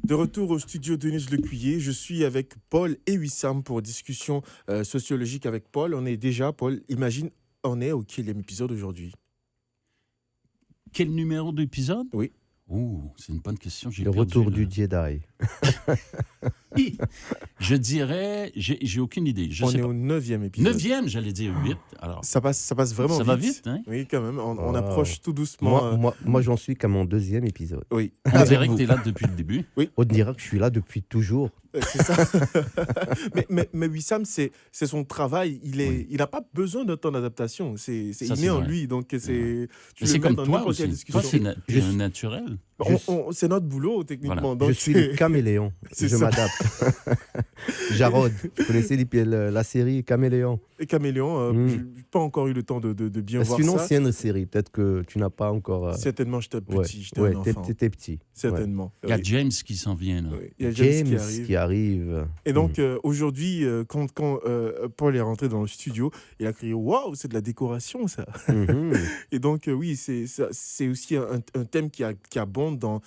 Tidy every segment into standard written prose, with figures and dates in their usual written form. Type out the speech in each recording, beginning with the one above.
De retour au studio Denise Lecuyer, je suis avec Paul et Wissam pour discussion sociologique avec Paul. On est déjà, Paul, imagine, on est au quel épisode aujourd'hui? Quel numéro d'épisode? Oui. Oh, c'est une bonne question. J'ai Le perdu, retour là. du Jedi. Je dirais, j'ai aucune idée. Je On sais est pas. au 9e épisode. 9e, j'allais dire 8. Alors, Ça passe vraiment ça vite. va vite, hein? Oui, quand même. On Wow. approche tout doucement. Moi, j'en suis qu'à mon 2e épisode. Oui, On avec dirait que vous. tu es là depuis le début. On dirait que je suis là depuis toujours. C'est ça. mais Wissam, c'est son travail. Il n'a pas besoin de temps d'adaptation. C'est Ça, inné c'est en vrai. lui. Donc, tu Mais le c'est mets comme dans toi n'importe quelle aussi. Toi, discussion. tu es un naturel. C'est notre boulot, techniquement. Voilà. Donc, Je suis le caméléon. C'est Je ça. m'adapte. Jarod, vous connaissez la série Caméléon? Et Caméléon, Mm. je n'ai pas encore eu le temps de bien C'est voir une ça. ancienne série. Peut-être que tu n'as pas encore. Certainement, j'étais Ouais, petit, j'étais ouais, un enfant. t'étais petit. Certainement. Il y a Oui. James qui s'en vient, là. Oui. Il y a Ouais. James qui James arrive. qui arrive. Et donc, aujourd'hui, quand Paul est rentré dans le studio, il a crié « Waouh, c'est de la décoration, ça !» Mhm. Et donc, oui, c'est aussi un thème qui abonde dans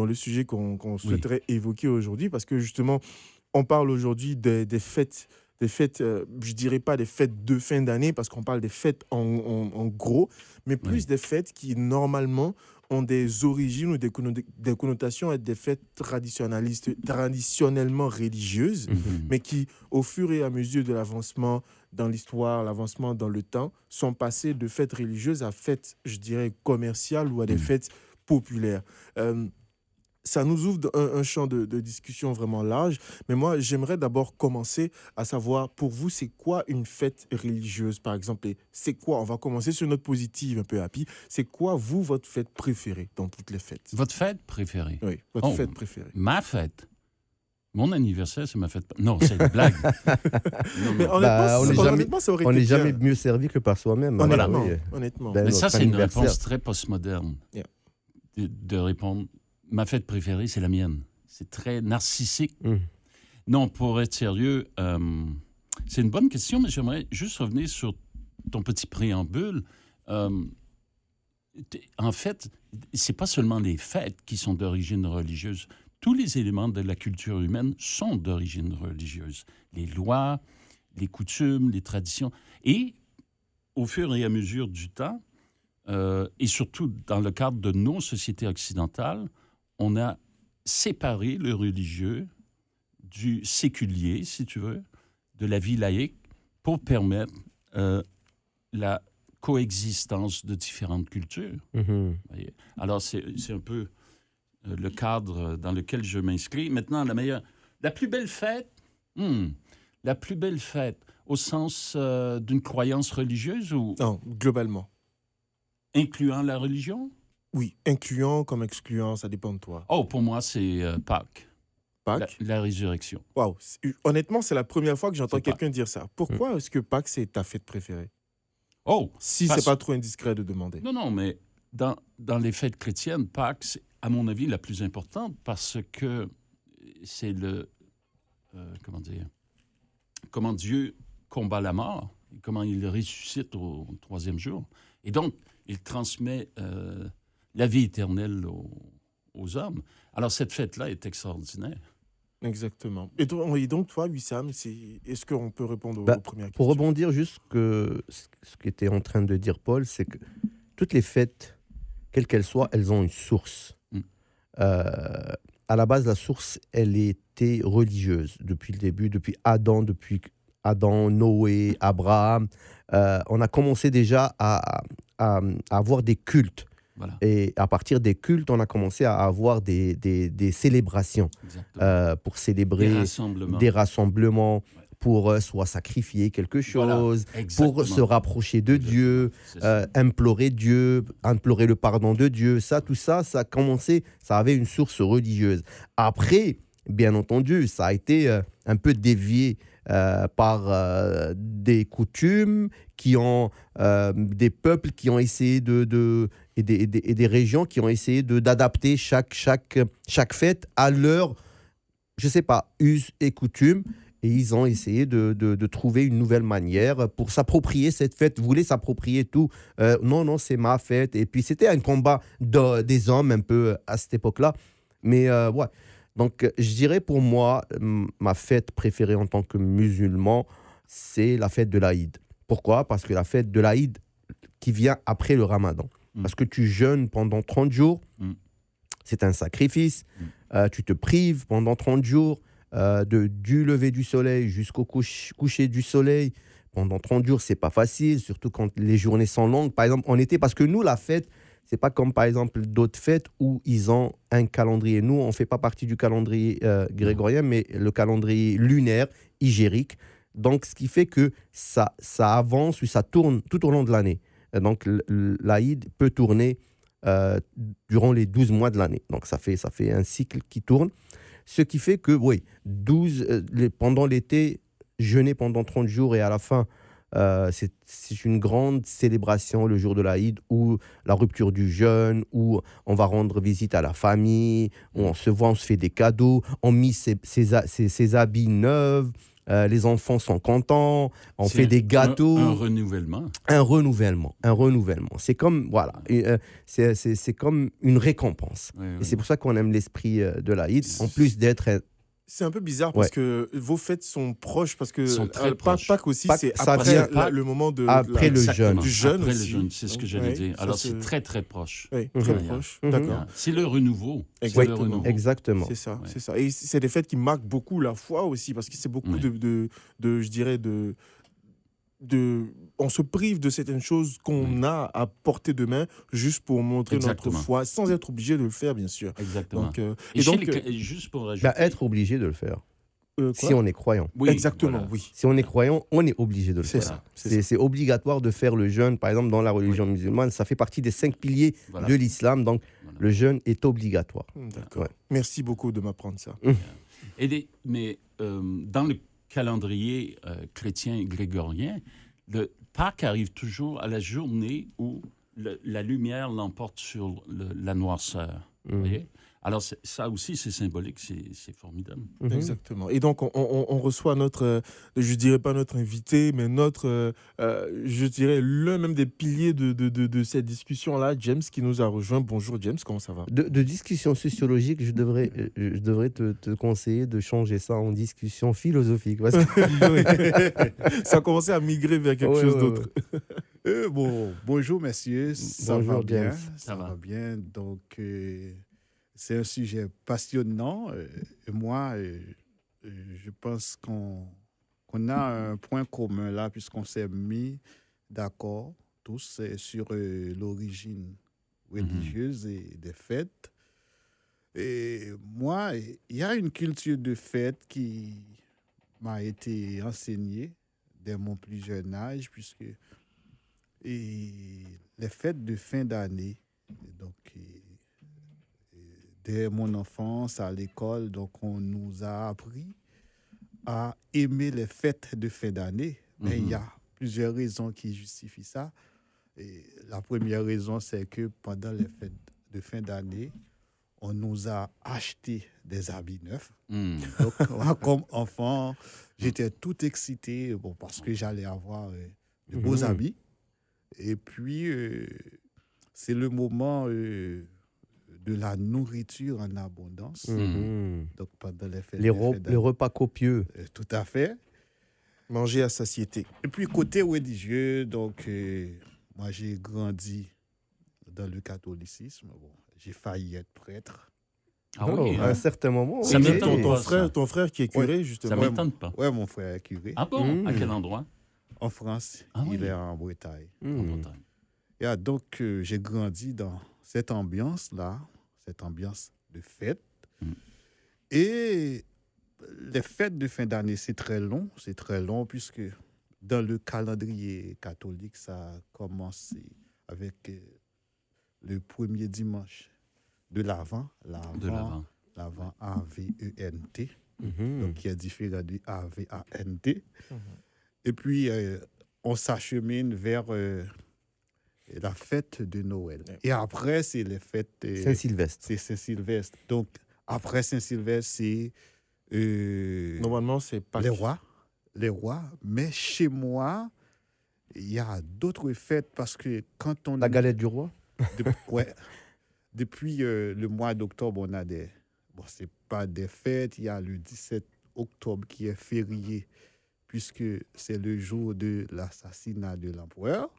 le sujet qu'on souhaiterait évoquer aujourd'hui, parce que justement, on parle aujourd'hui des fêtes, je dirais pas des fêtes de fin d'année, parce qu'on parle des fêtes en gros, mais plus Oui. des fêtes qui, normalement, ont des origines ou des connotations à des fêtes traditionnellement religieuses, Mhm. mais qui, au fur et à mesure de l'avancement dans l'histoire, l'avancement dans le temps, sont passées de fêtes religieuses à fêtes, je dirais, commerciales ou à des Mhm. fêtes populaires. Ça nous ouvre un champ de discussion vraiment large, mais moi, j'aimerais d'abord commencer à savoir, pour vous, c'est quoi une fête religieuse, par exemple, et c'est quoi, on va commencer sur notre positive un peu happy, c'est quoi, vous, votre fête préférée dans toutes les fêtes? Votre fête préférée? Oui, votre Oh. fête préférée. Ma fête? Mon anniversaire, c'est ma fête. Non, c'est une blague. Non, Mais non. honnêtement, ça aurait On été n'est bien. jamais mieux servi que par soi-même. Honnêtement, Oui. honnêtement. Ben, Mais ça, notre c'est une anniversaire. réponse très postmoderne. Yeah. De répondre, ma fête préférée, c'est la mienne. C'est très narcissique. Mm. Non, pour être sérieux, c'est une bonne question, mais j'aimerais juste revenir sur ton petit préambule. En fait, c'est pas seulement les fêtes qui sont d'origine religieuse. Tous les éléments de la culture humaine sont d'origine religieuse. Les lois, les coutumes, les traditions. Et au fur et à mesure du temps, et surtout dans le cadre de nos sociétés occidentales, on a séparé le religieux du séculier, si tu veux, de la vie laïque, pour permettre la coexistence de différentes cultures. Mhm. Voyez. Alors, c'est un peu le cadre dans lequel je m'inscris. Maintenant, la plus belle fête, la plus belle fête au sens d'une croyance religieuse ou Non, globalement. incluant la religion? Oui, incluant comme excluant, ça dépend de toi. Oh, pour moi, c'est Pâques, Pâques? la résurrection. Waouh. Honnêtement, c'est la première fois que j'entends C'est Pâques. quelqu'un dire ça. Pourquoi est-ce que Pâques, c'est ta fête préférée? Oh, Si Parce- c'est pas trop indiscret de demander. non, mais dans les fêtes chrétiennes, Pâques, c'est, à mon avis, la plus importante parce que c'est comment Dieu combat la mort, et comment il ressuscite au troisième jour. Et donc, il transmet la vie éternelle aux hommes. Alors, cette fête-là est extraordinaire. Exactement. Et donc, toi, Wissam, est-ce qu'on peut répondre Bah, aux premières Pour questions? rebondir juste que ce qu'était en train de dire Paul, c'est que toutes les fêtes, quelles qu'elles soient, elles ont une source. Mm. À la base, la source, elle était religieuse depuis le début, depuis Adam, Noé, Abraham. On a commencé déjà à avoir des cultes. Voilà, Et à partir des cultes, on a commencé à avoir des célébrations exactement. pour célébrer Des rassemblements. des rassemblements, pour soit sacrifier quelque chose, Voilà, pour se exactement. rapprocher de Dieu, C'est ça. implorer Dieu, implorer le pardon de Dieu. Tout ça, ça a commencé, ça avait une source religieuse. Après, bien entendu, ça a été un peu dévié par des coutumes qui ont des peuples qui ont essayé et des régions qui ont essayé d'adapter chaque fête à leur, je sais pas, us et coutumes. Et ils ont essayé de trouver une nouvelle manière pour s'approprier cette fête. Vous voulez s'approprier tout. Non, c'est ma fête. Et puis, c'était un combat des hommes un peu à cette époque-là. Mais ouais, Donc, je dirais pour moi, ma fête préférée en tant que musulman, c'est la fête de l'Aïd. Pourquoi? Parce que la fête de l'Aïd qui vient après le Ramadan. Parce que tu jeûnes pendant 30 jours, c'est un sacrifice. Tu te prives pendant 30 jours, du lever du soleil jusqu'au coucher du soleil. Pendant 30 jours, c'est pas facile, surtout quand les journées sont longues. Par exemple, en été, parce que nous, la fête, c'est pas comme par exemple d'autres fêtes où ils ont un calendrier. Nous, on fait pas partie du calendrier grégorien, mais le calendrier lunaire, hygérique. Donc, ce qui fait que ça avance ou ça tourne tout au long de l'année. Donc, l'Aïd peut tourner durant les 12 mois de l'année. Donc, ça fait un cycle qui tourne. Ce qui fait que, oui, pendant l'été, jeûner pendant 30 jours et à la fin, c'est une grande célébration le jour de l'Aïd où la rupture du jeûne, où on va rendre visite à la famille, où on se voit, on se fait des cadeaux, on met ses habits neufs, les enfants sont contents, on fait des gâteaux. Un renouvellement. Un renouvellement. C'est comme, voilà, c'est comme une récompense. Oui, Et c'est pour ça qu'on aime l'esprit de l'Aïd, en plus d'être... C'est un peu bizarre parce que vos fêtes sont proches, parce que Sont très proches. Pâques aussi, Pâques, c'est ça après vient le moment de après le jeûne. du jeûne Après aussi. le jeûne, c'est ce que j'allais dire. ça Alors, se- c'est très, très proche. Oui, très Mhm. proche. Mhm. D'accord. C'est le renouveau. C'est le Exactement. renouveau. Exactement. C'est ça, Ouais. c'est ça. Et c'est des fêtes qui marquent beaucoup la foi aussi, parce que c'est beaucoup Oui. je dirais, on se prive de certaines choses qu'on a à portée de main juste pour montrer Exactement. notre foi, sans être obligé de le faire, bien sûr. Exactement. Donc, Et juste pour rajouter... Être obligé de le faire, quoi si on est croyant. Oui, Exactement, voilà. oui. Si on est croyant, on est obligé de le C'est faire. ça. C'est obligatoire de faire le jeûne. Par exemple, dans la religion musulmane, ça fait partie des 5 piliers Voilà. de l'islam. Donc, Voilà. le jeûne est obligatoire. D'accord. Ouais. Merci beaucoup de m'apprendre ça. Mais dans le calendrier chrétien grégorien, le Pâques arrive toujours à la journée où la lumière l'emporte sur la noirceur. Vous voyez? Alors, ça aussi, c'est symbolique, c'est formidable. Exactement. Et donc, on reçoit notre, je dirais pas notre invité, mais notre, je dirais, l'un même des piliers de cette discussion-là, James, qui nous a rejoint. Bonjour James, comment ça va? De discussion sociologique, je devrais te conseiller de changer ça en discussion philosophique. Parce que... Ça a commencé à migrer vers quelque Ouais, chose ouais, d'autre. Bonjour messieurs, ça Bonjour, va bien, James. Ça va. bien. Donc c'est un sujet passionnant. Et moi, je pense qu'on a un point commun là puisqu'on s'est mis d'accord tous sur l'origine religieuse et des fêtes. Et moi, il y a une culture de fête qui m'a été enseignée dès mon plus jeune âge puisque les fêtes de fin d'année, donc dès mon enfance à l'école, donc on nous a appris à aimer les fêtes de fin d'année. Mais il y a plusieurs raisons qui justifient ça. Et la première raison, c'est que pendant les fêtes de fin d'année, on nous a acheté des habits neufs. Donc, moi, comme enfant, j'étais tout excité parce que j'allais avoir de beaux habits. Et puis, c'est le moment de la nourriture en abondance. Donc, pendant les fêtes les de fin d'année. repas copieux. Tout à fait. Manger à satiété. Et puis, côté religieux, donc, moi, j'ai grandi dans le catholicisme. Bon, j'ai failli être prêtre. Ah Oh, oui, à un hein? certain moment. Ça ok. m'étonne pas, ça. Ton frère qui est curé, justement. Ça m'étonne pas. Ouais, mon frère est curé. Ah bon? À quel endroit? En France, Ah oui. il est en Bretagne. En Bretagne. Et donc, j'ai grandi dans cette ambiance-là, cette ambiance de fête. Et les fêtes de fin d'année, c'est très long. C'est très long puisque dans le calendrier catholique, ça a commencé avec le premier dimanche de l'Avent. De l'Avent. L'Avent, A-V-E-N-T. Mhm. Donc, qui est différent du A-V-A-N-T. Et puis, on s'achemine vers la fête de Noël. Et après, c'est les fêtes... Saint-Sylvestre. c'est Saint-Sylvestre. Donc, après Saint-Sylvestre, c'est Normalement, c'est pas les rois. Les rois. Mais chez moi, il y a d'autres fêtes parce que quand on... La galette du roi. Ouais. Depuis le mois d'octobre, on a bon, c'est pas des fêtes. Il y a le 17 octobre qui est férié, puisque c'est le jour de l'assassinat de l'empereur,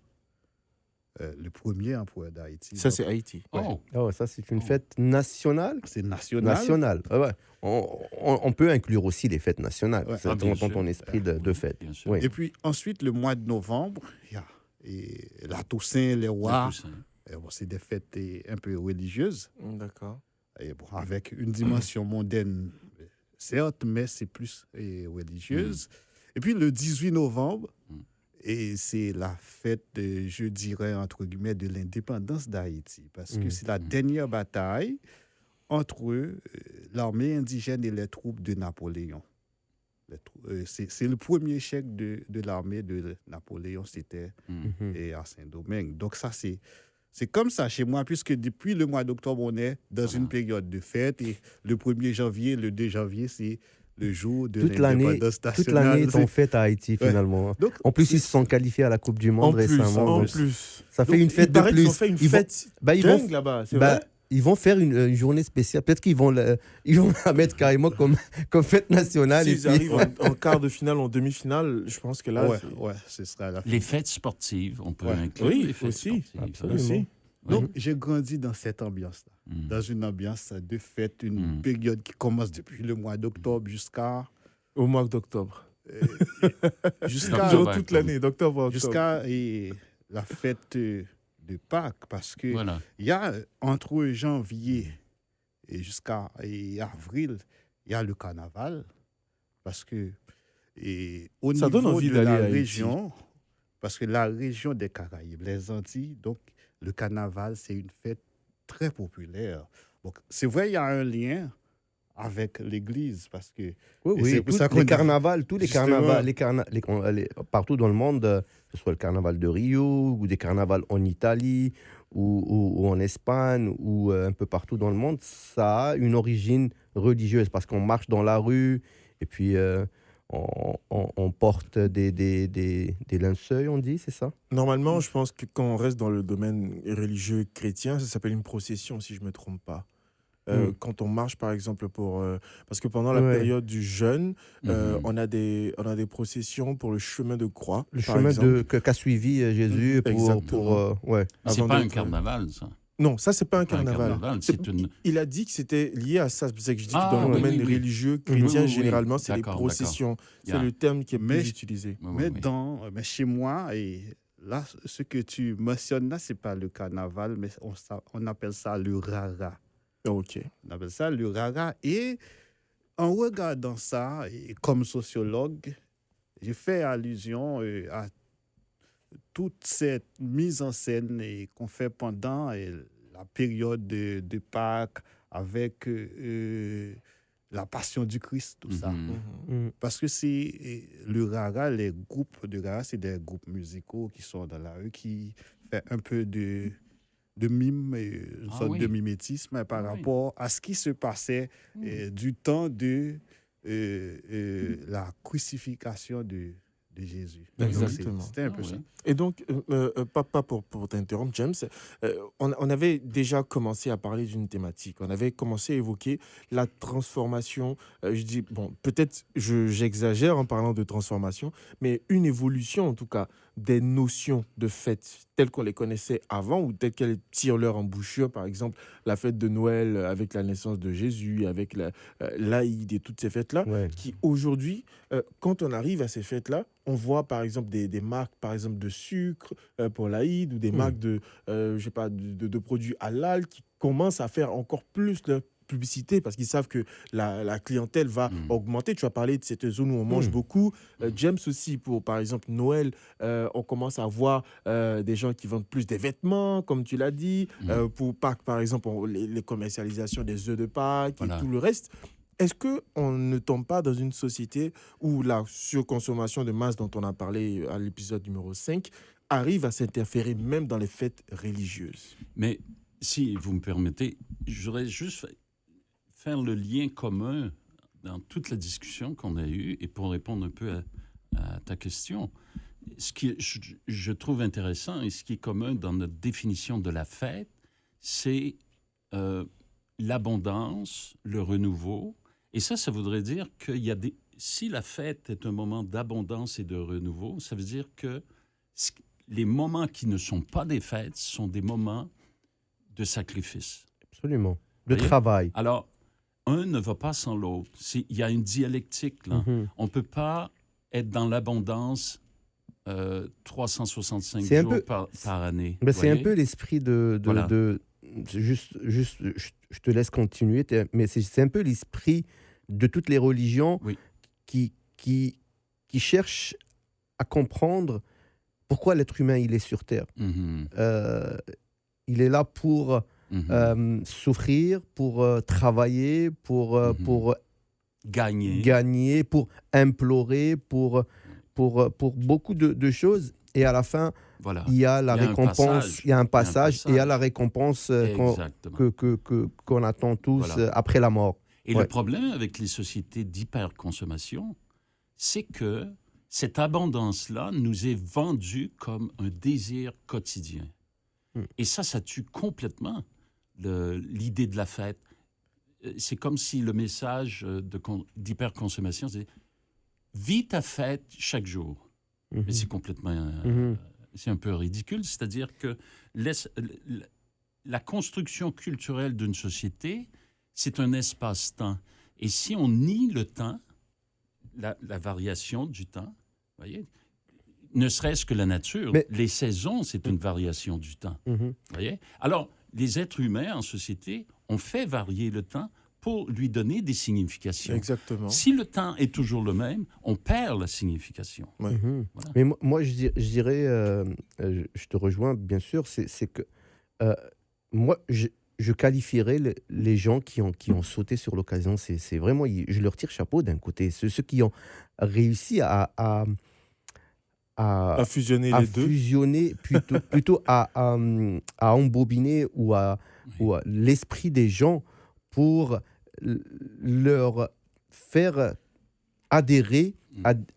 le premier empereur d'Haïti. Ça, Donc, c'est Haïti. Oh, Oh, ça, c'est une fête nationale. c'est national. Nationale. Ouais, ouais. On peut inclure aussi les fêtes nationales. Ouais. C'est Ah, bien dans ton sûr. esprit de fête. bien sûr. Oui. Et puis ensuite, le mois de novembre, il y a la Toussaint, les rois. Tout ça. Et bon, c'est des fêtes un peu religieuses, D'accord. et bon, avec une dimension mondaine, certes, mais c'est plus religieuse. Et puis le 18 novembre, et c'est la fête, je dirais, entre guillemets, de l'indépendance d'Haïti, parce que c'est la dernière bataille entre l'armée indigène et les troupes de Napoléon. C'est le premier chèque de l'armée de Napoléon, c'était à Saint-Domingue. Donc ça, c'est comme ça chez moi, puisque depuis le mois d'octobre, on est dans une période de fête, et le 1er janvier, le 2 janvier, c'est le jour de l'indépendance nationale. Toute l'année est en fête à Haïti, Ouais. finalement. Donc, En plus, ils se sont qualifiés à la Coupe du Monde récemment. En donc plus. Ça fait Donc, une fête il de paraît plus. qu'ils ont fait une Ils vont- fête ils vont- dingue là-bas, c'est bah, vrai? ils vont faire une journée spéciale. Peut-être qu'ils vont ils vont la mettre carrément comme fête nationale. S'ils arrivent en quart de finale, en demi-finale, je pense que là, ouais, c'est- ouais, ce sera la fête. Les fêtes sportives, on peut Ouais. inclure Oui, les fêtes aussi, sportives. absolument. aussi. Donc, j'ai grandi dans cette ambiance-là, Mm. dans une ambiance de fête, une période qui commence depuis le mois d'octobre jusqu'à Au mois d'octobre. jusqu'à Durant va toute être- l'année, d'octobre à octobre. jusqu'à la fête de Pâques, parce que Voilà. il y a entre janvier et jusqu'à avril, il y a le carnaval, parce que au Ça donne niveau envie de d'aller la à Haïti. région, parce que la région des Caraïbes, les Antilles, donc le carnaval, c'est une fête très populaire. Donc, c'est vrai, il y a un lien avec l'Église, parce que Oui, Et oui, c'est pour tous ça qu'on les dit- carnavals, tous les Justement. carnavals, partout dans le monde, que ce soit le carnaval de Rio ou des carnavals en Italie ou en Espagne ou un peu partout dans le monde, ça a une origine religieuse parce qu'on marche dans la rue et puis on porte des linceuls, on dit, c'est ça? Normalement, je pense que quand on reste dans le domaine religieux chrétien, ça s'appelle une procession, si je ne me trompe pas. Quand on marche, par exemple, parce que pendant la Ouais. période du jeûne, Mhm. on a des processions pour le chemin de croix, Le par chemin exemple. qu'a suivi Jésus Exactement. ouais. Mais c'est Avant pas un d'être- carnaval, ça. Non, ça, c'est pas un Pas un carnaval. carnaval, c'est une- Il a dit que c'était lié à ça. C'est pour ça que je dis Ah, que dans le oui, domaine oui, oui. religieux chrétien, Oui, oui, oui. généralement, c'est les D'accord, processions. C'est Yeah. le terme qui est Mais- plus utilisé. Oui, oui, mais, oui. mais chez moi, et là, ce que tu mentionnes là, c'est pas le carnaval, mais on appelle ça le rara. Ok. On appelle ça le rara. Et en regardant ça, et comme sociologue, j'ai fait allusion à toute cette mise en scène qu'on fait pendant la période de Pâques avec la passion du Christ, tout ça. Mhm. Parce que c'est le rara, les groupes de rara, c'est des groupes musicaux qui sont dans la rue, qui font un peu de mime, une Ah sorte oui. de mimétisme par Ah oui. rapport à ce qui se passait du temps de la crucifixion de Jésus. Donc, Exactement. C'était un peu Ah ça. oui. Et donc, pas pour t'interrompre, James, on avait déjà commencé à parler d'une thématique. On avait commencé à évoquer la transformation. Je dis, bon, peut-être j'exagère en parlant de transformation, mais une évolution en tout cas des notions de fête telles qu'on les connaissait avant ou telles qu'elles tirent leur embouchure. Par exemple, la fête de Noël avec la naissance de Jésus, avec l'Aïd et toutes ces fêtes-là. Ouais. Qui aujourd'hui, quand on arrive à ces fêtes-là, on voit par exemple des marques par exemple de sucre pour l'Aïd ou des marques de, je sais pas, de produits halal qui commencent à faire encore plus leur publicité parce qu'ils savent que la clientèle va augmenter. Tu as parlé de cette zone où on mange beaucoup. James aussi, pour par exemple Noël, on commence à voir des gens qui vendent plus des vêtements, comme tu l'as dit. Pour Pâques, par exemple, les commercialisations des œufs de Pâques Voilà. et tout le reste. Est-ce qu'on ne tombe pas dans une société où la surconsommation de masse dont on a parlé à l'épisode numéro 5 arrive à s'interférer même dans les fêtes religieuses? Mais si vous me permettez, j'aurais juste faire le lien commun dans toute la discussion qu'on a eue et pour répondre un peu à ta question. Ce qui je trouve intéressant et ce qui est commun dans notre définition de la fête, c'est l'abondance, le renouveau. Et ça voudrait dire qu'il y a des... Si la fête est un moment d'abondance et de renouveau, ça veut dire que les moments qui ne sont pas des fêtes sont des moments de sacrifice. Absolument. De Voyez? travail. Alors, un ne va pas sans l'autre. Il y a une dialectique, là. Mhm. On ne peut pas être dans l'abondance 365 C'est un jours peu- par année. Ben, c'est un voyez? peu l'esprit Voilà. juste, je te laisse continuer, mais c'est un peu l'esprit de toutes les religions Oui. qui cherchent à comprendre pourquoi l'être humain il est sur Terre. Mhm, Il est là pour mhm. souffrir, pour travailler, Mhm. pour Gagner. gagner, pour implorer, pour beaucoup de choses. Et à la fin, Voilà. il y a la Il y a un récompense, passage. il y a un passage, et il y a passage. la récompense Exactement. qu'on attend tous Voilà. après la mort. Et Ouais. le problème avec les sociétés d'hyperconsommation, c'est que cette abondance-là nous est vendue comme un désir quotidien. Et ça tue complètement l'idée de la fête. C'est comme si le message d'hyperconsommation, c'est « vis ta fête chaque jour ». Mais c'est complètement... c'est un peu ridicule. C'est-à-dire que la construction culturelle d'une société, c'est un espace-temps. Et si on nie le temps, la variation du temps, voyez, ne serait-ce que la nature, Mais- les saisons, c'est une variation du temps. Voyez? Alors, les êtres humains en société ont fait varier le temps pour lui donner des significations. Exactement. Si le temps est toujours le même, on perd la signification. Ouais. Voilà. Mais moi, je dirais, je te rejoins, bien sûr, c'est que moi, je qualifierais les gens qui ont sauté sur l'occasion. C'est vraiment, je leur tire chapeau d'un côté. Ceux qui ont réussi à À fusionner les deux. fusionner, plutôt à embobiner ou à l'esprit des gens pour leur faire adhérer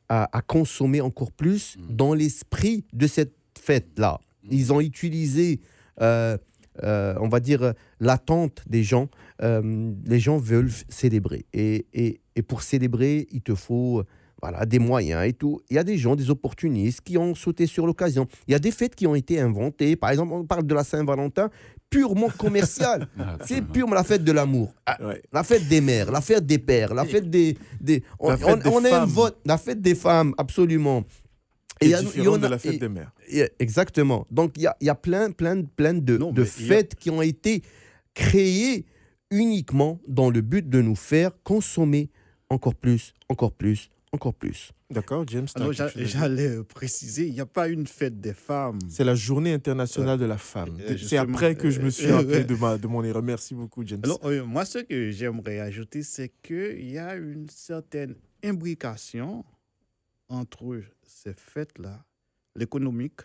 à consommer encore plus dans l'esprit de cette fête-là. Ils ont utilisé, on va dire, l'attente des gens. Les gens veulent célébrer. Et pour célébrer, il te faut des moyens et tout. Il y a des gens, des opportunistes qui ont sauté sur l'occasion. Il y a des fêtes qui ont été inventées. Par exemple, on parle de la Saint-Valentin, purement commerciale. C'est purement la fête de l'amour. Ouais. La fête des mères, la fête des pères, la fête La fête des femmes. invente la fête des femmes, absolument. Et il y a- différent il y en de a- la fête et- des mères. Exactement. Donc, il y a plein de Non, mais il y a- fêtes qui ont été créées uniquement dans le but de nous faire consommer encore plus, encore plus, encore plus. D'accord, James? t'as Alors, quelque chose à dire? j'allais préciser, il n'y a pas une fête des femmes. C'est la journée internationale de la femme. C'est justement, après que je me suis rappelé de mon erreur. Merci beaucoup, James. Alors, moi, ce que j'aimerais ajouter, c'est qu'il y a une certaine imbrication entre ces fêtes-là, l'économique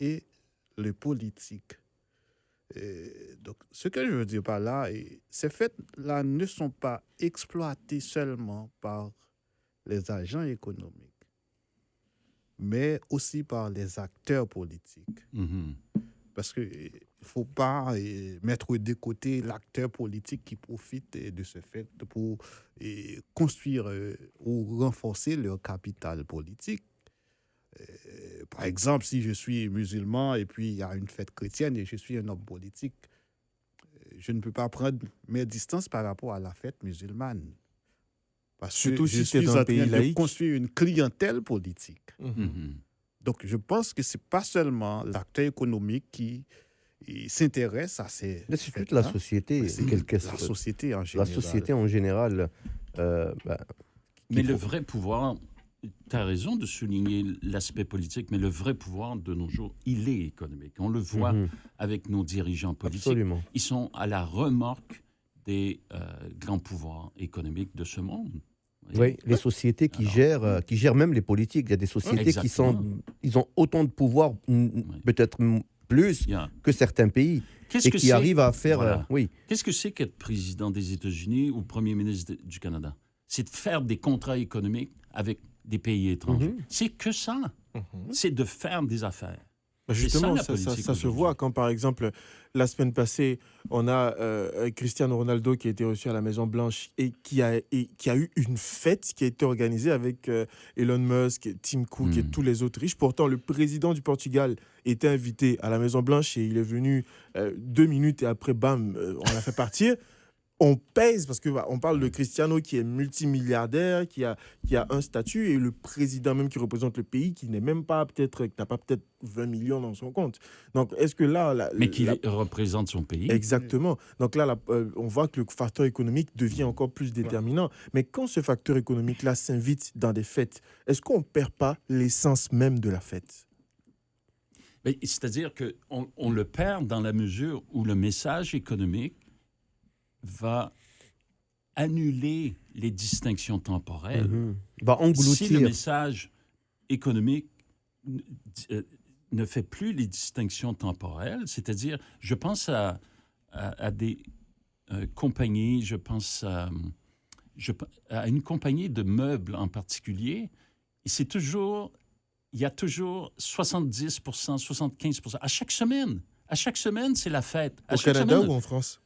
et le politique. Donc, ce que je veux dire par là, ces fêtes-là ne sont pas exploitées seulement par les agents économiques, mais aussi par les acteurs politiques. Mhm. Parce qu'il ne faut pas mettre de côté l'acteur politique qui profite de ce fait pour construire ou renforcer leur capital politique. Par exemple, si je suis musulman et puis il y a une fête chrétienne et je suis un homme politique, je ne peux pas prendre mes distances par rapport à la fête musulmane. Parce Surtout que si je t'es suis dans un en pays train de laïque. construire une clientèle politique. Mhm. Donc, je pense que ce n'est pas seulement l'acteur économique qui s'intéresse à ces Mais c'est toute fêtes-là, la société, mais c'est quelle qu'elle la soit. société en La général. société en général. Mais le vrai pouvoir, tu as raison de souligner l'aspect politique, mais le vrai pouvoir de nos jours, il est économique. On le voit avec nos dirigeants politiques. Absolument. Ils sont à la remorque des grands pouvoirs économiques de ce monde. Vous voyez? Oui, les sociétés qui Alors, gèrent même les politiques. Il y a des sociétés qui Exactement. ils ont autant de pouvoir, peut-être plus Il y a- que certains pays, Qu'est-ce et que qui c'est- arrivent à faire. Voilà. Oui, Qu'est-ce que c'est qu'être président des États-Unis ou premier ministre du Canada? C'est de faire des contrats économiques avec des pays étrangers. C'est que ça. C'est de faire des affaires. Bah, C'est ça, justement, la ça politique se aujourd'hui. voit quand, par exemple, la semaine passée, on a Cristiano Ronaldo qui a été reçu à la Maison-Blanche et qui a eu une fête qui a été organisée avec Elon Musk, Tim Cook et Hmm. tous les autres riches. Pourtant, le président du Portugal était invité à la Maison-Blanche et il est venu 2 minutes et après, bam, on l'a fait partir. On pèse parce que on parle de Cristiano qui est multimilliardaire, qui a un statut et le président même qui représente le pays qui n'est même pas peut-être, qui n'a pas peut-être 20 millions dans son compte. Donc est-ce que là, Mais qui représente son pays. exactement. Donc là, on voit que le facteur économique devient encore plus déterminant. Mais quand ce facteur économique-là s'invite dans des fêtes, est-ce qu'on ne perd pas l'essence même de la fête? Mais c'est-à-dire qu'on le perd dans la mesure où le message économique va annuler les distinctions temporelles. Va Si le engloutir. message économique ne fait plus les distinctions temporelles, c'est-à-dire, je pense à des compagnies, je pense à une compagnie de meubles en particulier, et il y a toujours 70%, 75%. À chaque semaine, c'est la fête. À Au chaque Canada semaine, ou en France?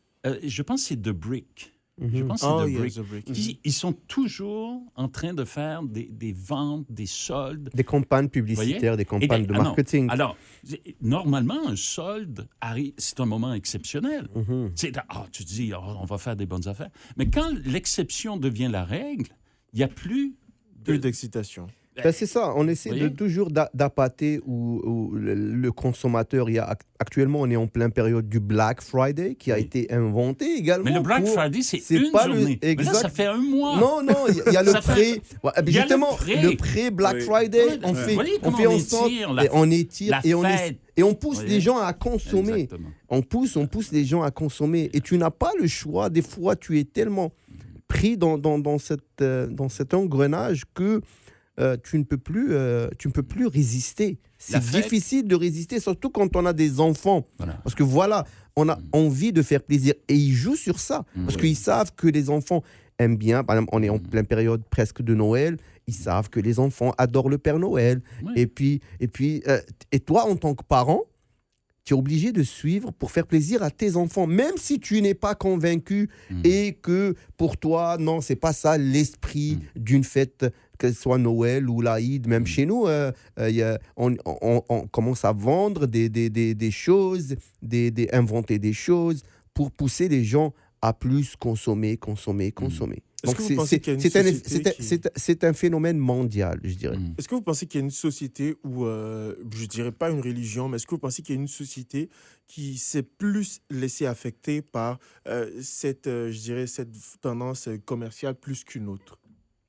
je pense que c'est The Brick. Je pense que Oh, c'est The yes, Brick. The Brick. Ils sont toujours en train de faire des ventes, des soldes. Des campagnes publicitaires, des campagnes de non. marketing. Alors, normalement, un solde, c'est un moment exceptionnel. Mhm. Tu te dis, on va faire des bonnes affaires. Mais quand l'exception devient la règle, il n'y a plus Plus d'excitation. Ben, c'est ça, on essaie de voyez? toujours d'appâter où le consommateur. Actuellement, on est en pleine période du Black Friday qui a Oui. été inventé également. Mais le Black pour- Friday, c'est c'est une pas journée. Mais là, exact. ça fait un mois. Non, il y a le Ça fait- pré. Ouais, il y a le justement, pré. le pré Black Oui. Friday, Ouais, on ouais. fait, Voyez on comment fait on en sorte, étire et on étire la et fête. et on pousse Voyez? les gens à consommer. Exactement. On pousse les gens à consommer. Et tu n'as pas le choix. Des fois, tu es tellement pris dans cet engrenage que tu ne peux plus résister. La C'est fête- difficile de résister, surtout quand on a des enfants. Voilà. Parce que voilà, on a envie de faire plaisir. Et ils jouent sur ça. Parce qu'ils savent que les enfants aiment bien. Par exemple, on est en pleine période presque de Noël. Ils savent que les enfants adorent le Père Noël. Oui. Et toi, en tant que parent, tu es obligé de suivre pour faire plaisir à tes enfants, même si tu n'es pas convaincu et que pour toi, non, c'est pas ça l'esprit d'une fête, que ce soit Noël ou l'Aïd. Même chez nous, on commence à vendre des choses, inventer des choses pour pousser les gens à plus consommer. Est-ce que vous pensez qu'il y a une société qui- c'est un phénomène mondial, je dirais. Est-ce que vous pensez qu'il y a une société où, je dirais pas une religion, mais est-ce que vous pensez qu'il y a une société qui s'est plus laissée affecter par je dirais, cette tendance commerciale plus qu'une autre?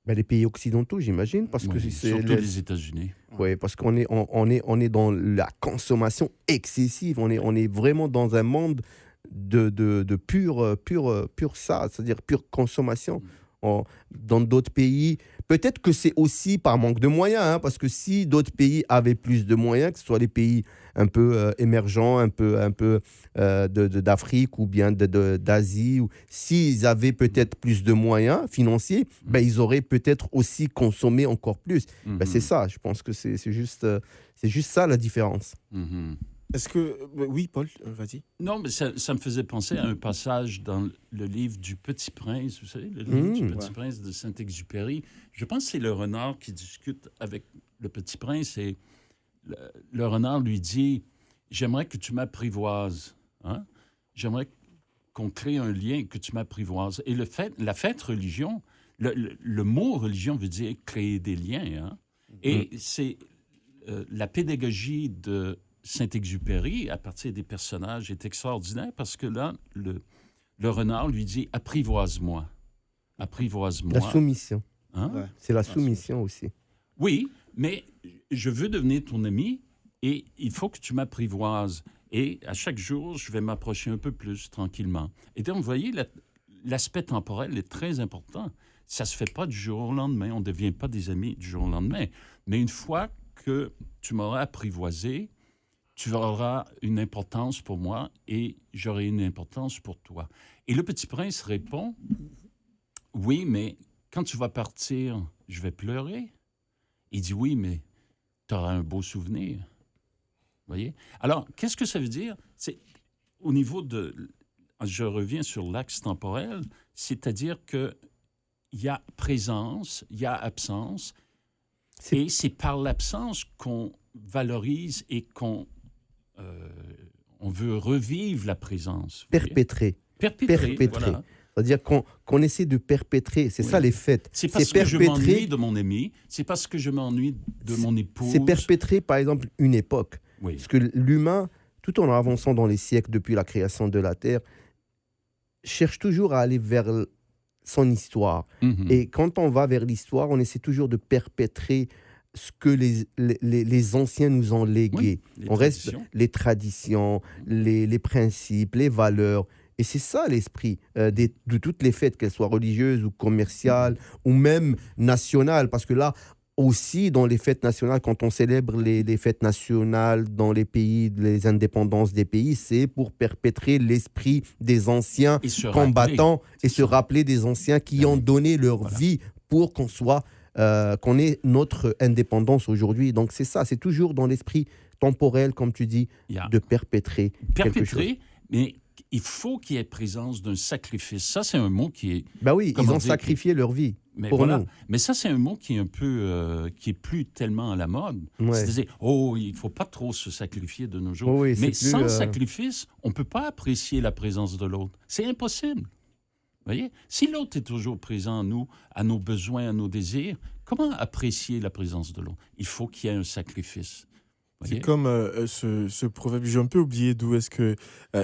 Ben, les pays occidentaux, j'imagine, parce que Oui, c'est surtout les États-Unis. ouais, parce qu'on est, on est dans la consommation excessive. On est vraiment dans un monde de pure ça, c'est-à-dire pure consommation. Dans d'autres pays, peut-être que c'est aussi par manque de moyens, hein, parce que si d'autres pays avaient plus de moyens, que ce soit les pays un peu émergents, un peu d'Afrique ou bien d'Asie, ou s'ils avaient peut-être plus de moyens financiers, ben, ils auraient peut-être aussi consommé encore plus. Ben, c'est ça, je pense que c'est juste ça la différence. Mhm. Est-ce que... Oui, Paul, vas-y. Non, mais ça me faisait penser à un passage dans le livre du Petit Prince, vous savez, le livre du Petit Prince de Saint-Exupéry. Je pense que c'est le renard qui discute avec le Petit Prince et le renard lui dit « J'aimerais que tu m'apprivoises. Hein? J'aimerais qu'on crée un lien, que tu m'apprivoises. » Et la fête religion, le mot religion veut dire créer des liens. Hein? Et c'est la pédagogie de Saint-Exupéry, à partir des personnages, est extraordinaire parce que là, le renard lui dit « Apprivoise-moi. Apprivoise-moi. » La soumission. Hein? Ouais. C'est la soumission aussi. Oui, mais je veux devenir ton ami et il faut que tu m'apprivoises. Et à chaque jour, je vais m'approcher un peu plus tranquillement. Et donc, vous voyez, l'aspect temporel est très important. Ça ne se fait pas du jour au lendemain. On ne devient pas des amis du jour au lendemain. Mais une fois que tu m'auras apprivoisé, tu auras une importance pour moi et j'aurai une importance pour toi. Et le Petit Prince répond, oui, mais quand tu vas partir, je vais pleurer. Il dit, oui, mais tu auras un beau souvenir. Voyez? Alors, qu'est-ce que ça veut dire? C'est au niveau de... Je reviens sur l'axe temporel, c'est-à-dire qu'il y a présence, il y a absence, et c'est par l'absence qu'on valorise et qu'on on veut revivre la présence. Perpétrer. Perpétrer. Voilà. C'est-à-dire qu'on essaie de perpétrer. C'est ça les fêtes. C'est parce que je m'ennuie de mon ami, c'est parce que je m'ennuie de mon épouse. C'est perpétrer, par exemple, une époque. Oui. Parce que l'humain, tout en avançant dans les siècles depuis la création de la Terre, cherche toujours à aller vers son histoire. Mhm. Et quand on va vers l'histoire, on essaie toujours de perpétrer ce que les anciens nous ont légué. Oui, On reste les traditions, les principes, les valeurs. Et c'est ça l'esprit de toutes les fêtes, qu'elles soient religieuses ou commerciales ou même nationales. Parce que là, aussi, dans les fêtes nationales, quand on célèbre les fêtes nationales dans les pays, les indépendances des pays, c'est pour perpétrer l'esprit des anciens combattants et se rappeler des anciens qui ont donné leur vie pour qu'on ait notre indépendance aujourd'hui. Donc c'est ça, c'est toujours dans l'esprit temporel, comme tu dis, de perpétrer quelque chose. Mais il faut qu'il y ait présence d'un sacrifice. Ça, c'est un mot qui est... Ben oui, ils ont sacrifié leur vie pour nous. Mais ça, c'est un mot qui est un peu... qui est plus tellement à la mode. Ouais. C'est-à-dire, il ne faut pas trop se sacrifier de nos jours. Oui, mais sans sacrifice, on ne peut pas apprécier la présence de l'autre. C'est impossible. Vous voyez? Si l'autre est toujours présent à nos besoins, à nos désirs, comment apprécier la présence de l'autre? Il faut qu'il y ait un sacrifice. C'est comme ce proverbe, j'ai un peu oublié d'où est-ce que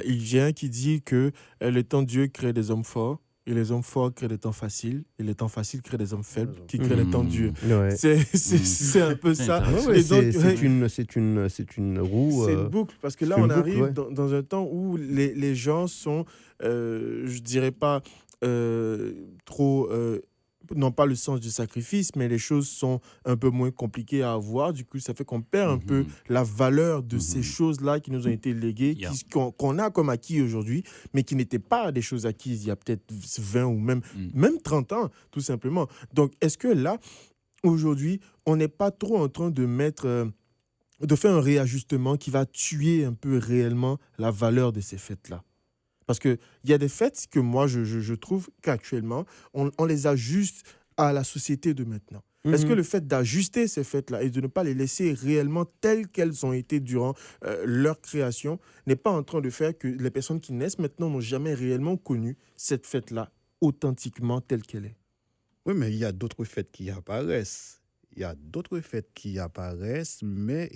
il vient, qui dit que le temps de Dieu crée des hommes forts, et les hommes forts créent des temps faciles, et les temps faciles créent des hommes faibles, qui créent les temps de Dieu. Ouais. C'est un peu ça. C'est une roue. C'est une boucle, parce que là, on arrive dans un temps où les gens sont, je dirais pas trop... n'ont pas le sens du sacrifice, mais les choses sont un peu moins compliquées à avoir. Du coup, ça fait qu'on perd un peu la valeur de ces choses-là qui nous ont été léguées, qu'on a comme acquis aujourd'hui, mais qui n'étaient pas des choses acquises il y a peut-être 20 ou même 30 ans, tout simplement. Donc, est-ce que là, aujourd'hui, on n'est pas trop en train de de faire un réajustement qui va tuer un peu réellement la valeur de ces fêtes-là? Parce qu'il y a des fêtes que moi, je trouve qu'actuellement, on les ajuste à la société de maintenant. Est-ce que le fait d'ajuster ces fêtes-là et de ne pas les laisser réellement telles qu'elles ont été durant leur création n'est pas en train de faire que les personnes qui naissent maintenant n'ont jamais réellement connu cette fête-là authentiquement telle qu'elle est? Oui, mais il y a d'autres fêtes qui apparaissent. Mais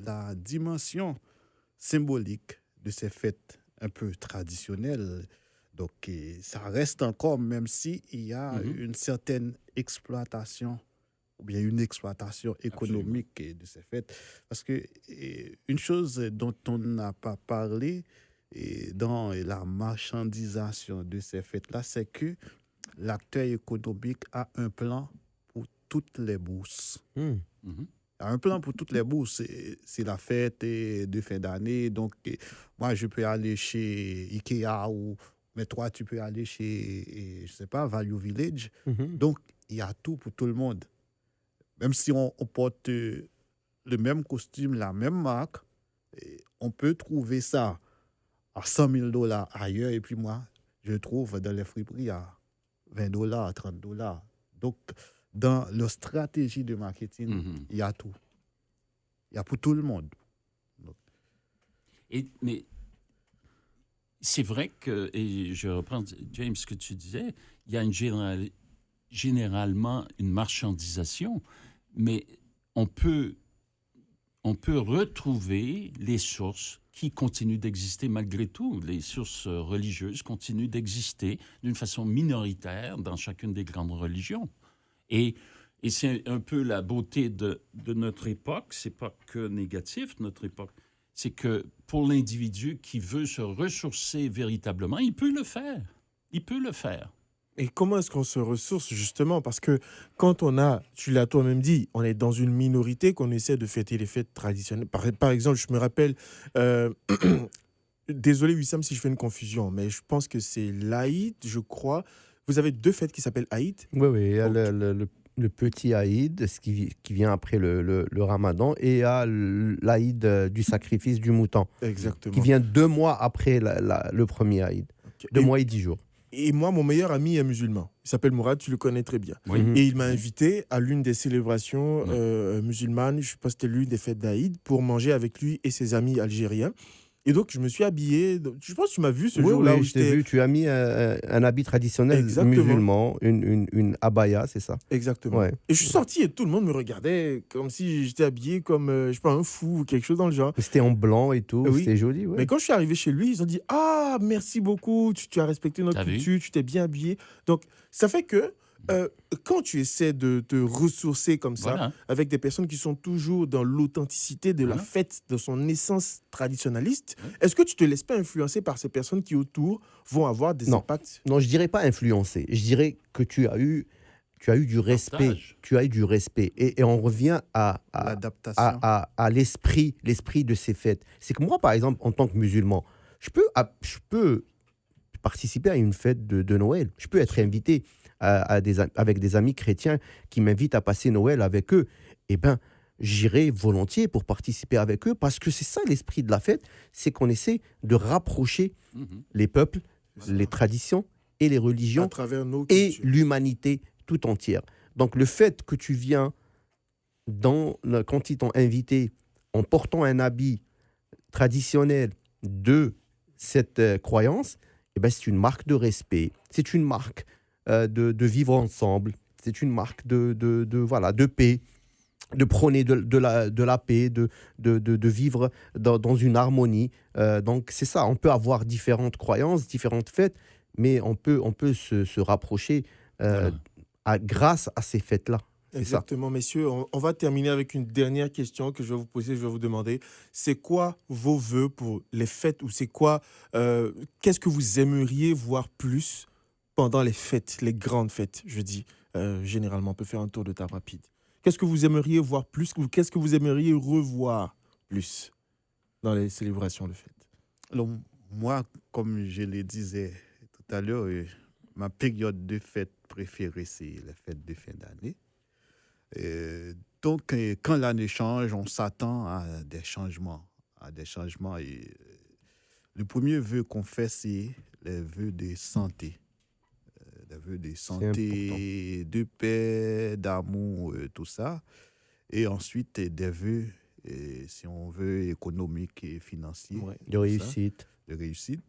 la dimension symbolique de ces fêtes un peu traditionnelles, donc ça reste encore, même s'il y a une certaine exploitation ou bien une exploitation économique de ces fêtes. Parce que une chose dont on n'a pas parlé dans la marchandisation de ces fêtes-là, c'est que l'acteur économique a un plan pour toutes les bourses. Un plan pour toutes les bourses. C'est la fête de fin d'année. Donc, moi, je peux aller chez Ikea mais toi, tu peux aller chez, je sais pas, Value Village. Donc, il y a tout pour tout le monde. Même si on porte le même costume, la même marque, on peut trouver ça à $100,000 ailleurs. Et puis moi, je trouve dans les friperies à $20, $30. Donc, dans leur stratégie de marketing, il y a tout. Il y a pour tout le monde. Donc. Mais c'est vrai que, et je reprends, James, ce que tu disais, il y a généralement une marchandisation, mais on peut retrouver les sources qui continuent d'exister malgré tout. Les sources religieuses continuent d'exister d'une façon minoritaire dans chacune des grandes religions. Et c'est un peu la beauté de notre époque. C'est pas que négatif, notre époque. C'est que pour l'individu qui veut se ressourcer véritablement, il peut le faire. Il peut le faire. Et comment est-ce qu'on se ressource, justement? Parce que quand tu l'as toi-même dit, on est dans une minorité qu'on essaie de fêter les fêtes traditionnelles. Par exemple, je me rappelle... désolé, Wissam, si je fais une confusion, mais je pense que c'est l'Aïd, je crois. Vous avez deux fêtes qui s'appellent Aïd? Oui, il y a le petit Aïd, qui vient après le Ramadan, et il y a l'Aïd du sacrifice du mouton, Exactement. qui vient 2 mois après le premier Aïd. Ok. 2 mois et 10 jours. Et moi, mon meilleur ami est musulman. Il s'appelle Mourad, tu le connais très bien. Oui. Mhm. Et il m'a invité à l'une des célébrations Ouais. musulmanes, je pense que c'était l'une des fêtes d'Aïd, pour manger avec lui et ses amis algériens. Et donc, je me suis habillé. Je pense que tu m'as vu ce Oui, jour-là oui, où je t'ai j'étais. vu, tu as mis un habit traditionnel Exactement. musulman, une abaya, c'est ça? Exactement. Ouais. Et je suis sorti et tout le monde me regardait comme si j'étais habillé comme, je sais pas, un fou ou quelque chose dans le genre. C'était en blanc et tout, Oui. c'était joli, ouais. Mais quand je suis arrivé chez lui, ils ont dit: Ah, merci beaucoup, tu as respecté notre T'as vu? culture, tu t'es bien habillé. Donc, ça fait que quand tu essaies de te ressourcer comme ça, Voilà. avec des personnes qui sont toujours dans l'authenticité de la Voilà. fête, de son essence traditionnaliste, Ouais. est-ce que tu te laisses pas influencer par ces personnes qui autour vont avoir des Non. impacts? Non, je dirais pas influencé. Je dirais que tu as eu du respect. Partage. Tu as eu du respect. Et on revient à L'adaptation. l'esprit de ces fêtes. C'est que moi, par exemple, en tant que musulman, je peux participer à une fête de Noël. Je peux être invité avec des amis chrétiens qui m'invitent à passer Noël avec eux. Eh bien, j'irai volontiers pour participer avec eux parce que c'est ça l'esprit de la fête, c'est qu'on essaie de rapprocher Mhm. les peuples, C'est ça. les traditions et les À religions travers nos et cultures. l'humanité tout entière. Donc le fait que tu viens quand ils t'ont invité en portant un habit traditionnel de cette croyance, eh ben, c'est une marque de respect, c'est une marque de vivre ensemble, c'est une marque voilà, de paix, de prôner de la paix, de vivre dans une harmonie. Donc c'est ça, on peut avoir différentes croyances, différentes fêtes, mais on peut se rapprocher Voilà. grâce à ces fêtes-là. C'est ça. Exactement, messieurs. On va terminer avec une dernière question que je vais vous poser. Je vais vous demander, c'est quoi vos vœux pour les fêtes ou c'est quoi, qu'est-ce que vous aimeriez voir plus pendant les fêtes, les grandes fêtes, je dis. Généralement, on peut faire un tour de table rapide. Qu'est-ce que vous aimeriez voir plus ou qu'est-ce que vous aimeriez revoir plus dans les célébrations de fêtes? Alors, moi, comme je le disais tout à l'heure, ma période de fête préférée, c'est la fête de fin d'année. Donc, quand l'année change, on s'attend à des changements. Et le premier vœu qu'on fait, c'est les vœux de santé. Des vœux de santé, de paix, d'amour, tout ça. Et ensuite, des vœux, si on veut, économiques et financiers. Ouais, De tout ça, réussite. de réussite.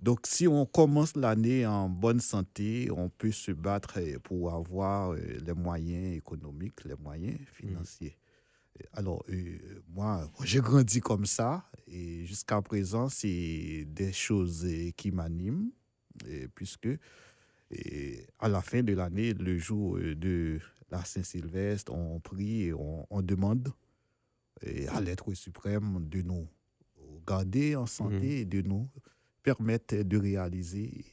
Donc, si on commence l'année en bonne santé, on peut se battre pour avoir les moyens économiques, les moyens financiers. Alors, moi, j'ai grandi comme ça et jusqu'à présent, c'est des choses qui m'animent, puisque à la fin de l'année, le jour de la Saint-Sylvestre, on prie et on demande à l'être suprême de nous garder en santé et de nous permettre de réaliser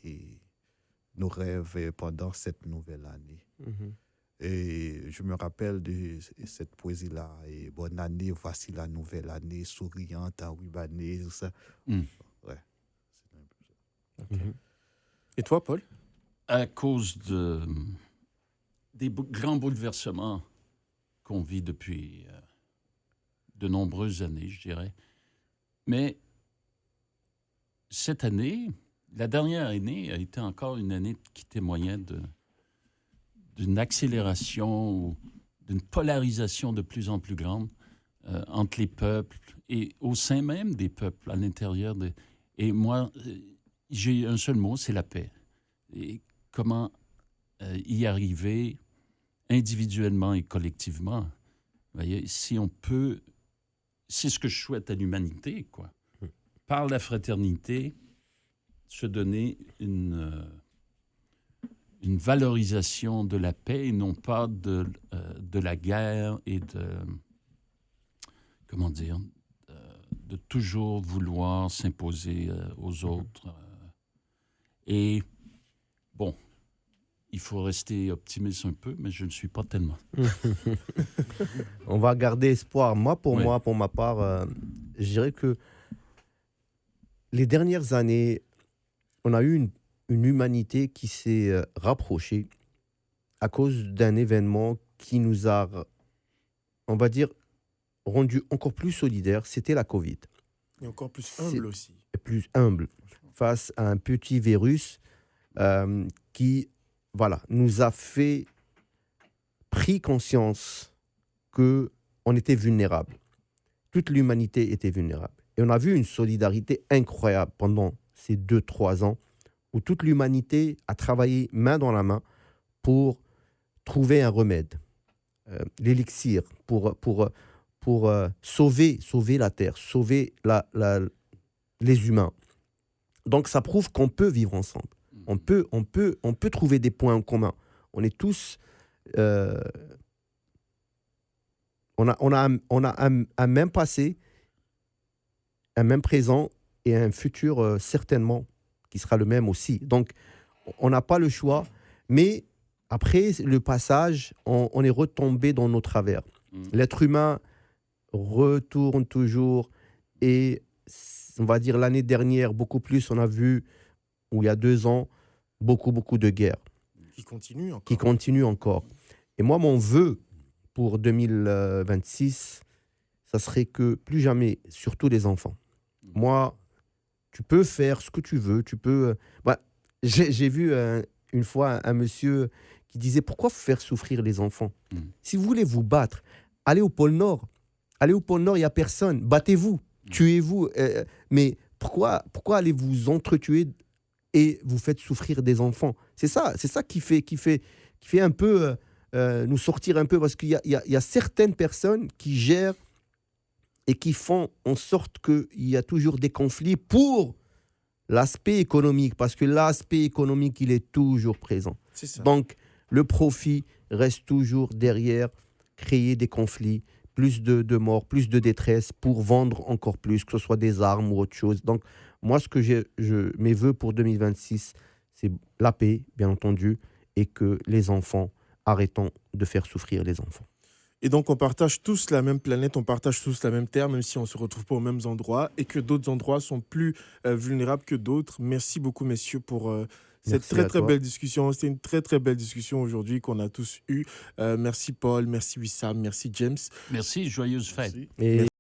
nos rêves pendant cette nouvelle année. Mhm. Et je me rappelle de cette poésie-là. Et bonne année, voici la nouvelle année, souriante, enrubanée, tout ça. Mm. Ouais, c'est un peu ça. Mhm. Et toi, Paul? À cause des grands bouleversements qu'on vit depuis de nombreuses années, je dirais. Mais cette année, la dernière année a été encore une année qui témoignait d'une accélération ou d'une polarisation de plus en plus grande entre les peuples et au sein même des peuples, à l'intérieur des... Et moi, j'ai un seul mot, c'est la paix. Et comment y arriver individuellement et collectivement. Vous voyez, si on peut... C'est ce que je souhaite à l'humanité, quoi. Par la fraternité, se donner une valorisation de la paix et non pas de la guerre et comment dire, de toujours vouloir s'imposer aux autres. Et bon, il faut rester optimiste un peu, mais je ne suis pas tellement. On va garder espoir. Oui. Moi, pour ma part, je dirais que les dernières années, on a eu une humanité qui s'est rapprochée à cause d'un événement qui nous a, on va dire, rendu encore plus solidaires, c'était la Covid. Et encore plus humble aussi. Plus humble face à un petit virus qui, voilà, nous a fait pris conscience qu'on était vulnérable. Toute l'humanité était vulnérable. Et on a vu une solidarité incroyable pendant ces 2-3 ans où toute l'humanité a travaillé main dans la main pour trouver un remède, l'élixir, pour sauver la Terre, sauver les humains. Donc ça prouve qu'on peut vivre ensemble. On peut trouver des points en commun. On est tous... on a un même passé, un même présent et un futur certainement qui sera le même aussi. Donc on n'a pas le choix, mais après le passage, on est retombé dans nos travers. L'être humain retourne toujours et on va dire l'année dernière, beaucoup plus, on a vu, ou il y a 2 ans, beaucoup de guerres. Qui continuent encore. Et moi, mon vœu pour 2026, ça serait que plus jamais, surtout les enfants. Moi, tu peux faire ce que tu veux, tu peux... j'ai vu une fois un monsieur qui disait « Pourquoi faire souffrir les enfants ? Si vous voulez vous battre, allez au pôle Nord. Allez au pôle Nord, il n'y a personne. Battez-vous, tuez-vous. Mais pourquoi allez vous entretuer et vous faites souffrir des enfants ?» C'est ça qui fait un peu nous sortir un peu, parce qu'il y a certaines personnes qui gèrent et qui font en sorte qu'il y a toujours des conflits pour l'aspect économique, parce que l'aspect économique, il est toujours présent. C'est ça. Donc, le profit reste toujours derrière, créer des conflits, plus de morts, plus de détresse pour vendre encore plus, que ce soit des armes ou autre chose. Donc, moi, mes vœux pour 2026, c'est la paix, bien entendu, et que les enfants, arrêtons de faire souffrir les enfants. Et donc, on partage tous la même planète, on partage tous la même terre, même si on ne se retrouve pas aux mêmes endroits, et que d'autres endroits sont plus vulnérables que d'autres. Merci beaucoup, messieurs, pour cette très belle discussion. C'était une très belle discussion aujourd'hui qu'on a tous eue. Merci Paul, merci Wissam, merci James. Merci, joyeuse fête. Et